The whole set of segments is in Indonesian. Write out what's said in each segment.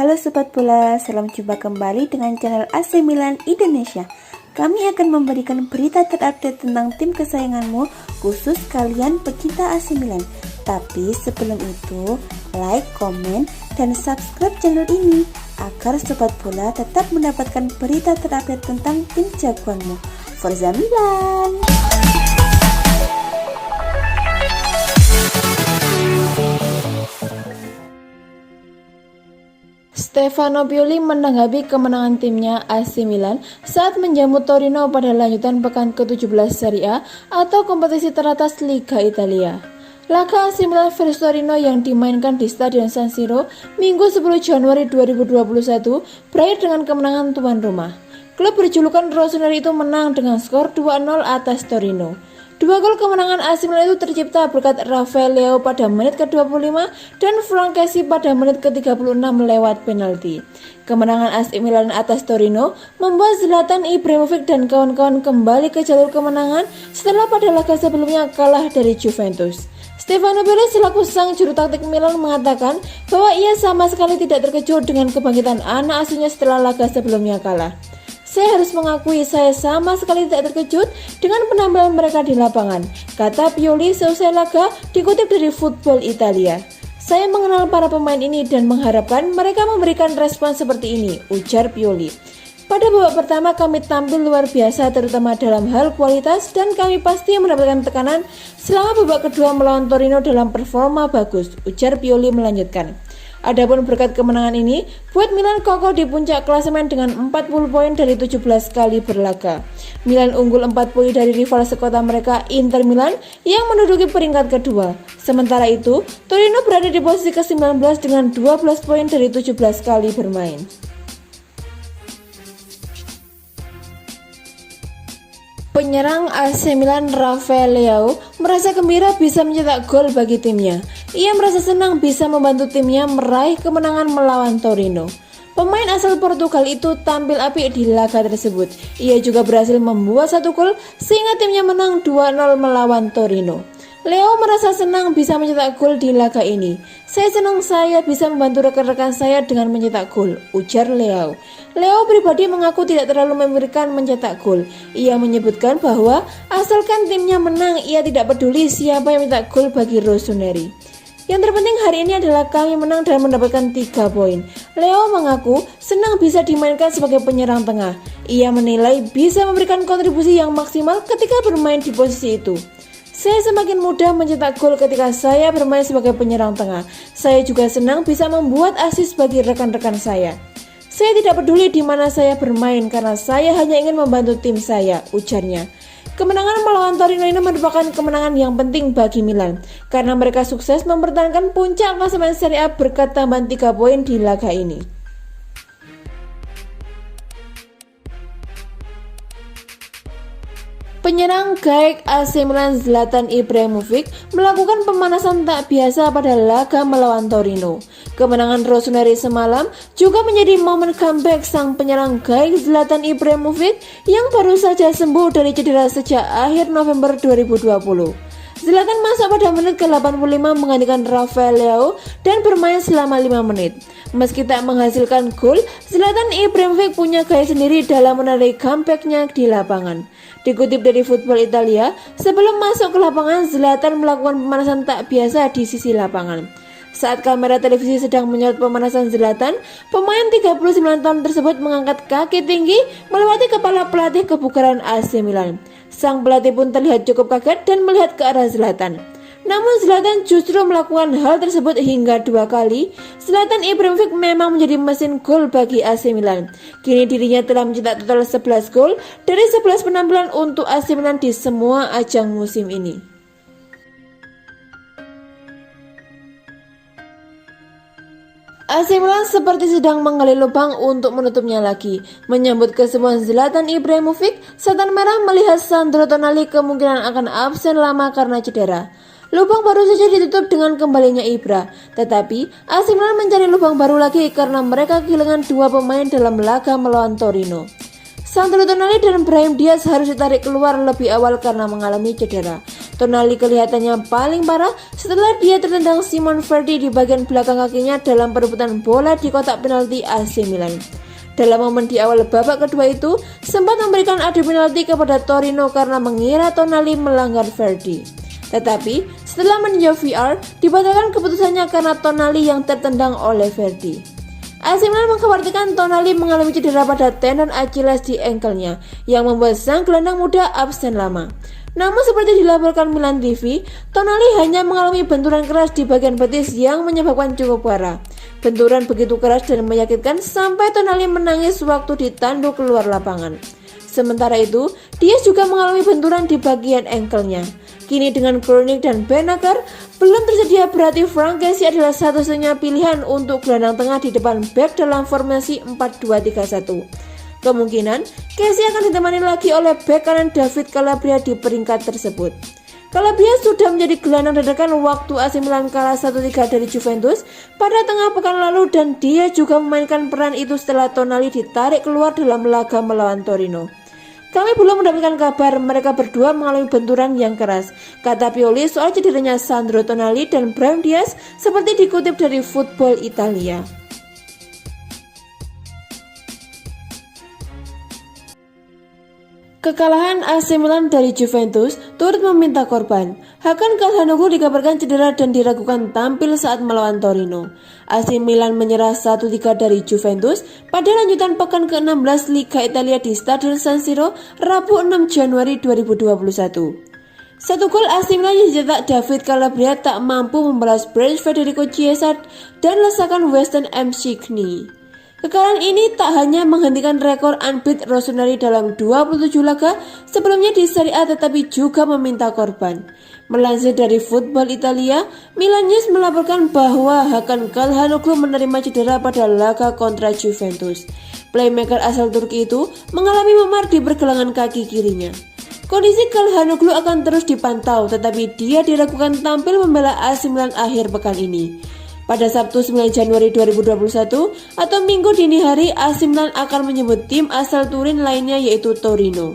Halo Sobat Bola, salam jumpa kembali dengan channel AC Milan Indonesia. Kami akan memberikan berita terupdate tentang tim kesayanganmu, khusus kalian pecinta AC Milan. Tapi sebelum itu, like, komen, dan subscribe channel ini agar Sobat Bola tetap mendapatkan berita terupdate tentang tim jagoanmu. Forza Milan! Stefano Pioli menanggapi kemenangan timnya AC Milan saat menjamu Torino pada lanjutan pekan ke-17 Serie A atau kompetisi teratas Liga Italia. Laga AC Milan versus Torino yang dimainkan di Stadion San Siro Minggu 10 Januari 2021 berakhir dengan kemenangan tuan rumah. Klub berjulukan Rossoneri itu menang dengan skor 2-0 atas Torino. Dua gol kemenangan AC Milan itu tercipta berkat Rafael Leao pada menit ke-25 dan Franck Kessie pada menit ke-36 lewat penalti. Kemenangan AC Milan atas Torino membuat Zlatan Ibrahimovic dan kawan-kawan kembali ke jalur kemenangan setelah pada laga sebelumnya kalah dari Juventus. Stefano Pioli selaku sang juru taktik Milan mengatakan bahwa ia sama sekali tidak terkejut dengan kebangkitan anak asuhnya setelah laga sebelumnya kalah. Saya harus mengakui saya sama sekali tidak terkejut dengan penampilan mereka di lapangan, kata Pioli seusai laga dikutip dari Football Italia. Saya mengenal para pemain ini dan mengharapkan mereka memberikan respon seperti ini, ujar Pioli. Pada babak pertama kami tampil luar biasa terutama dalam hal kualitas dan kami pasti mendapatkan tekanan selama babak kedua melawan Torino dalam performa bagus, ujar Pioli melanjutkan. Adapun berkat kemenangan ini, buat Milan kokoh di puncak klasemen dengan 40 poin dari 17 kali berlaga. Milan unggul 4 poin dari rival sekota mereka Inter Milan yang menduduki peringkat kedua. Sementara itu, Torino berada di posisi ke-19 dengan 12 poin dari 17 kali bermain. Penyerang AC Milan Rafael Leao merasa gembira bisa mencetak gol bagi timnya. Ia merasa senang bisa membantu timnya meraih kemenangan melawan Torino. Pemain asal Portugal itu tampil apik di laga tersebut. Ia juga berhasil membuat 1 gol sehingga timnya menang 2-0 melawan Torino. Leo merasa senang bisa mencetak gol di laga ini. Saya senang saya bisa membantu rekan-rekan saya dengan mencetak gol, ujar Leo. Leo pribadi mengaku tidak terlalu memikirkan mencetak gol. Ia menyebutkan bahwa asalkan timnya menang, ia tidak peduli siapa yang mencetak gol bagi Rossoneri. Yang terpenting hari ini adalah kami menang dan mendapatkan 3 poin. Leo mengaku senang bisa dimainkan sebagai penyerang tengah. Ia menilai bisa memberikan kontribusi yang maksimal ketika bermain di posisi itu. Saya semakin mudah mencetak gol ketika saya bermain sebagai penyerang tengah. Saya juga senang bisa membuat assist bagi rekan-rekan saya. Saya tidak peduli di mana saya bermain karena saya hanya ingin membantu tim saya, ujarnya. Kemenangan melawan Torino ini merupakan kemenangan yang penting bagi Milan karena mereka sukses mempertahankan puncak klasemen Serie A berkat tambahan 3 poin di laga ini. Penyerang gaek AC Milan Zlatan Ibrahimovic melakukan pemanasan tak biasa pada laga melawan Torino. Kemenangan Rossoneri semalam juga menjadi momen comeback sang penyerang gaek Zlatan Ibrahimovic yang baru saja sembuh dari cedera sejak akhir November 2020. Zlatan masuk pada menit ke-85 menggantikan Rafael Leao dan bermain selama 5 menit. Meski tak menghasilkan gol, Zlatan Ibrahimovic punya gaya sendiri dalam menarik comeback-nya di lapangan. Dikutip dari Football Italia, sebelum masuk ke lapangan, Zlatan melakukan pemanasan tak biasa di sisi lapangan. Saat kamera televisi sedang menyorot pemanasan Zlatan, pemain 39 tahun tersebut mengangkat kaki tinggi melewati kepala pelatih kebugaran AC Milan. Sang pelatih pun terlihat cukup kaget dan melihat ke arah Zlatan. Namun Zlatan justru melakukan hal tersebut hingga 2 kali. Zlatan Ibrahimovic memang menjadi mesin gol bagi AC Milan. Kini dirinya telah mencetak total 11 gol dari 11 penampilan untuk AC Milan di semua ajang musim ini. AC Milan seperti sedang menggali lubang untuk menutupnya lagi. Menyambut kesembuhan Zlatan Ibrahimovic, Setan Merah melihat Sandro Tonali kemungkinan akan absen lama karena cedera. Lubang baru saja ditutup dengan kembalinya Ibra, tetapi AC Milan mencari lubang baru lagi karena mereka kehilangan 2 pemain dalam laga melawan Torino. Sandro Tonali dan Brahim Diaz harus ditarik keluar lebih awal karena mengalami cedera. Tonali kelihatannya paling parah setelah dia tertendang Simon Verdi di bagian belakang kakinya dalam perebutan bola di kotak penalti AC Milan. Dalam momen di awal babak kedua itu, sempat memberikan adu penalti kepada Torino karena mengira Tonali melanggar Verdi. Tetapi, setelah meninjau VR, dibatalkan keputusannya karena Tonali yang tertendang oleh Verdi. AC Milan mengkhawatirkan Tonali mengalami cedera pada tendon Achilles di ankle-nya yang membuat sang gelandang muda absen lama. Namun seperti dilaporkan Milan TV, Tonali hanya mengalami benturan keras di bagian betis yang menyebabkan cukup parah. Benturan begitu keras dan menyakitkan sampai Tonali menangis waktu ditanduk keluar lapangan. Sementara itu, dia juga mengalami benturan di bagian ankle-nya. Kini dengan Krunic dan Benacer belum tersedia, berarti Frank Kessie adalah satu-satunya pilihan untuk gelandang tengah di depan back dalam formasi 4-2-3-1. Kemungkinan Kessie akan ditemani lagi oleh back kanan David Calabria di peringkat tersebut. Calabria sudah menjadi gelandang dadakan waktu AC Milan kalah 1-3 dari Juventus pada tengah pekan lalu, dan dia juga memainkan peran itu setelah Tonali ditarik keluar dalam laga melawan Torino. Kami belum mendapatkan kabar mereka berdua mengalami benturan yang keras, kata Pioli soal cederanya Sandro Tonali dan Brahim Diaz, seperti dikutip dari Football Italia. Kekalahan AC Milan dari Juventus turut meminta korban. Hakan Calhanoglu dikabarkan cedera dan diragukan tampil saat melawan Torino. AC Milan menyerah 1-3 dari Juventus pada lanjutan pekan ke-16 Liga Italia di Stadion San Siro Rabu 6 Januari 2021. Satu gol AC Milan yang dicetak David Calabria tak mampu membalas brace Federico Chiesa dan lesakan Weston McKennie. Kekalahan ini tak hanya menghentikan rekor unbeat Rossoneri dalam 27 laga sebelumnya di Serie A, tetapi juga meminta korban. Melansir dari Football Italia, Milan News melaporkan bahwa Hakan Calhanoglu menerima cedera pada laga kontra Juventus. Playmaker asal Turki itu mengalami memar di pergelangan kaki kirinya. Kondisi Calhanoglu akan terus dipantau, tetapi dia diragukan tampil membela AC Milan akhir pekan ini. Pada Sabtu 9 Januari 2021 atau Minggu dini hari, AC Milan akan menyebut tim asal Turin lainnya yaitu Torino.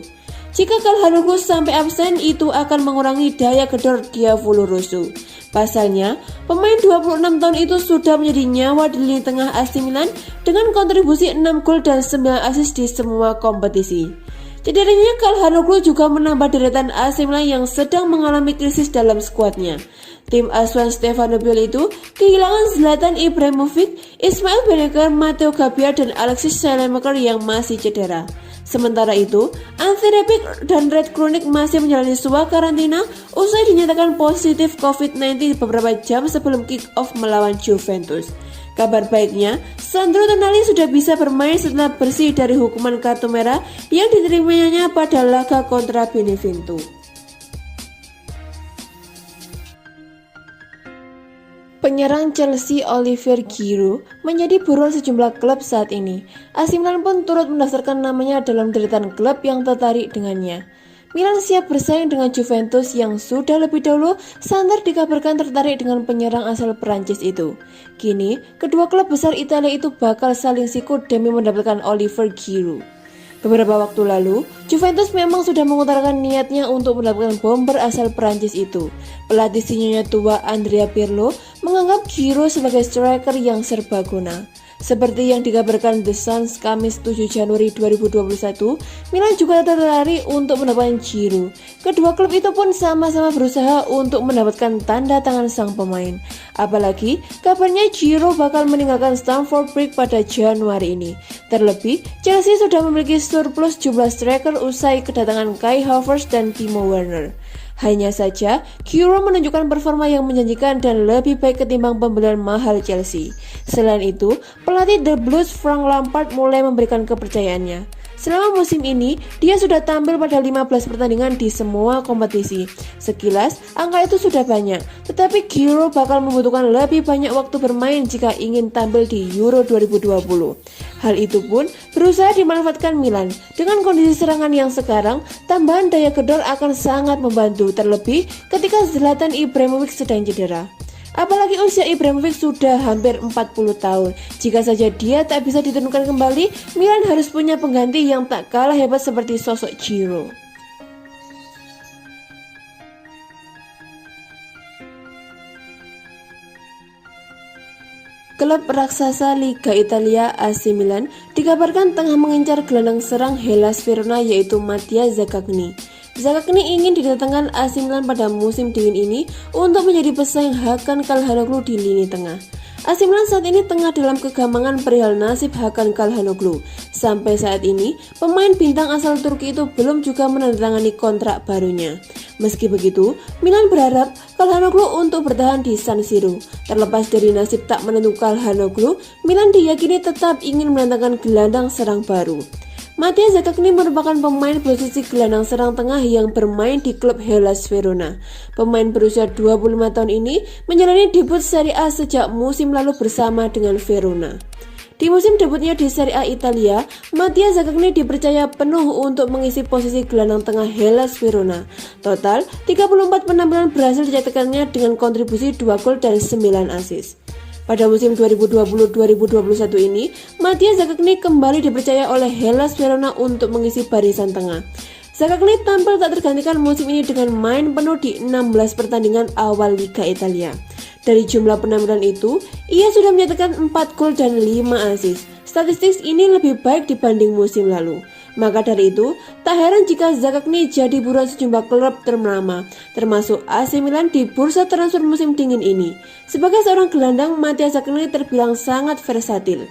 Jika Calhanoglu sampai absen, itu akan mengurangi daya gedor Diavolo Rosso. Pasalnya, pemain 26 tahun itu sudah menjadi nyawa di lini tengah AC Milan dengan kontribusi 6 gol dan 9 assist di semua kompetisi. Cederanya Calhanoglu juga menambah deretan AC Milan yang sedang mengalami krisis dalam skuadnya. Tim asuhan Stefano Pioli itu kehilangan Zlatan Ibrahimovic, Ismail Benacer, Matteo Gabbia, dan Alexis Saelemaekers yang masih cedera. Sementara itu, Ante Rebic dan Red Krunic masih menjalani sebuah karantina usai dinyatakan positif COVID-19 beberapa jam sebelum kick-off melawan Juventus. Kabar baiknya, Sandro Tonali sudah bisa bermain setelah bersih dari hukuman kartu merah yang diterimanya pada laga kontra Benevento. Penyerang Chelsea Olivier Giroud menjadi buruan sejumlah klub saat ini. AC Milan pun turut mendaftarkan namanya dalam deretan klub yang tertarik dengannya. Milan siap bersaing dengan Juventus yang sudah lebih dahulu santer dikabarkan tertarik dengan penyerang asal Prancis itu. Kini, kedua klub besar Italia itu bakal saling sikut demi mendapatkan Olivier Giroud. Beberapa waktu lalu, Juventus memang sudah mengutarakan niatnya untuk mendapatkan bomber asal Prancis itu. Pelatih seniornya tua Andrea Pirlo menganggap Giroud sebagai striker yang serbaguna. Seperti yang dikabarkan The Sun Kamis 7 Januari 2021, Milan juga tertarik untuk mendapatkan Giroud. Kedua klub itu pun sama-sama berusaha untuk mendapatkan tanda tangan sang pemain. Apalagi, kabarnya Giroud bakal meninggalkan Stamford Bridge pada Januari ini. Terlebih, Chelsea sudah memiliki surplus jumlah striker usai kedatangan Kai Havertz dan Timo Werner. Hanya saja, Giroud menunjukkan performa yang menjanjikan dan lebih baik ketimbang pembelian mahal Chelsea. Selain itu, pelatih The Blues Frank Lampard mulai memberikan kepercayaannya. Selama musim ini, dia sudah tampil pada 15 pertandingan di semua kompetisi. Sekilas, angka itu sudah banyak, tetapi Giroud bakal membutuhkan lebih banyak waktu bermain jika ingin tampil di Euro 2020. Hal itu pun berusaha dimanfaatkan Milan. Dengan kondisi serangan yang sekarang, tambahan daya gedor akan sangat membantu, terlebih ketika Zlatan Ibrahimovic sedang cedera. Apalagi usia Ibrahimovic sudah hampir 40 tahun. Jika saja dia tak bisa diturunkan kembali, Milan harus punya pengganti yang tak kalah hebat seperti sosok Giro. Klub raksasa Liga Italia AC Milan dikabarkan tengah mengincar gelandang serang Hellas Verona yaitu Mattia Zaccagni. Zaccagni ingin didatangkan AC Milan pada musim dingin ini untuk menjadi pesaing Hakan Calhanoglu di lini tengah. AC Milan saat ini tengah dalam kegamangan perihal nasib Hakan Calhanoglu. Sampai saat ini, pemain bintang asal Turki itu belum juga menandatangani kontrak barunya. Meski begitu, Milan berharap Calhanoglu untuk bertahan di San Siro. Terlepas dari nasib tak menentu Calhanoglu, Milan diyakini tetap ingin mendatangkan gelandang serang baru. Mattia Zaccagni merupakan pemain posisi gelandang serang tengah yang bermain di klub Hellas Verona. Pemain berusia 25 tahun ini menjalani debut Serie A sejak musim lalu bersama dengan Verona. Di musim debutnya di Serie A Italia, Mattia Zaccagni dipercaya penuh untuk mengisi posisi gelandang tengah Hellas Verona. Total, 34 penampilan berhasil dicatatkannya dengan kontribusi 2 gol dan 9 assist. Pada musim 2020-2021 ini, Mattia Zaccagni kembali dipercaya oleh Hellas Verona untuk mengisi barisan tengah. Zaccagni tampil tak tergantikan musim ini dengan main penuh di 16 pertandingan awal Liga Italia. Dari jumlah penampilan itu, ia sudah menyatakan 4 gol dan 5 assist. Statistik ini lebih baik dibanding musim lalu. Maka dari itu, tak heran jika Zaccagni jadi buruan sejumlah klub ternama, termasuk AC Milan di bursa transfer musim dingin ini. Sebagai seorang gelandang, Mattia Zaccagni terbilang sangat versatil.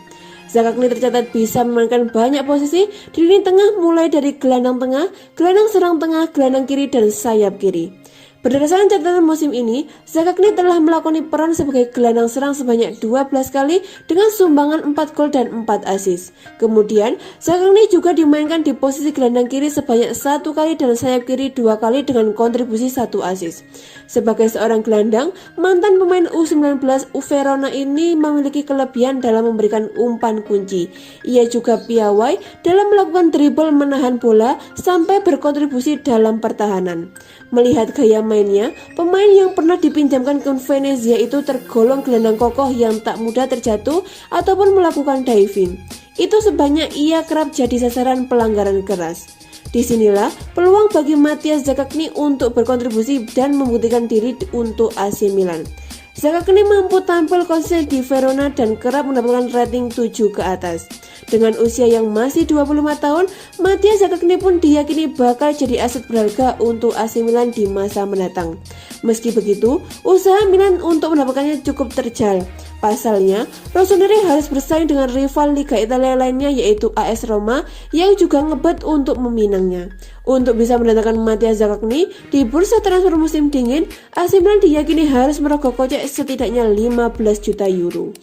Zaccagni tercatat bisa memainkan banyak posisi di lini tengah mulai dari gelandang tengah, gelandang serang tengah, gelandang kiri, dan sayap kiri. Berdasarkan catatan musim ini, Zaccagni telah melakoni peran sebagai gelandang serang sebanyak 12 kali dengan sumbangan 4 gol dan 4 assist. Kemudian, Zaccagni juga dimainkan di posisi gelandang kiri sebanyak 1 kali dan sayap kiri 2 kali dengan kontribusi 1 assist. Sebagai seorang gelandang, mantan pemain U19 Verona ini memiliki kelebihan dalam memberikan umpan kunci. Ia juga piawai dalam melakukan dribble menahan bola sampai berkontribusi dalam pertahanan. Melihat gaya mainnya, pemain yang pernah dipinjamkan ke Venezia itu tergolong gelandang kokoh yang tak mudah terjatuh ataupun melakukan diving. Itu sebabnya ia kerap jadi sasaran pelanggaran keras. Disinilah peluang bagi Mattia Zaccagni untuk berkontribusi dan membuktikan diri untuk AC Milan. Zaccagni mampu tampil konsisten di Verona dan kerap mendapatkan rating 7 ke atas. Dengan usia yang masih 25 tahun, Mattia Zaccagni pun diyakini bakal jadi aset berharga untuk AC Milan di masa mendatang. Meski begitu, usaha Milan untuk mendapatkannya cukup terjal. Pasalnya, Rossoneri harus bersaing dengan rival Liga Italia lainnya yaitu AS Roma yang juga ngebet untuk meminangnya. Untuk bisa mendatangkan Mattia Zaccagni di bursa transfer musim dingin, AC Milan diyakini harus merogoh kocek setidaknya 15 juta euro.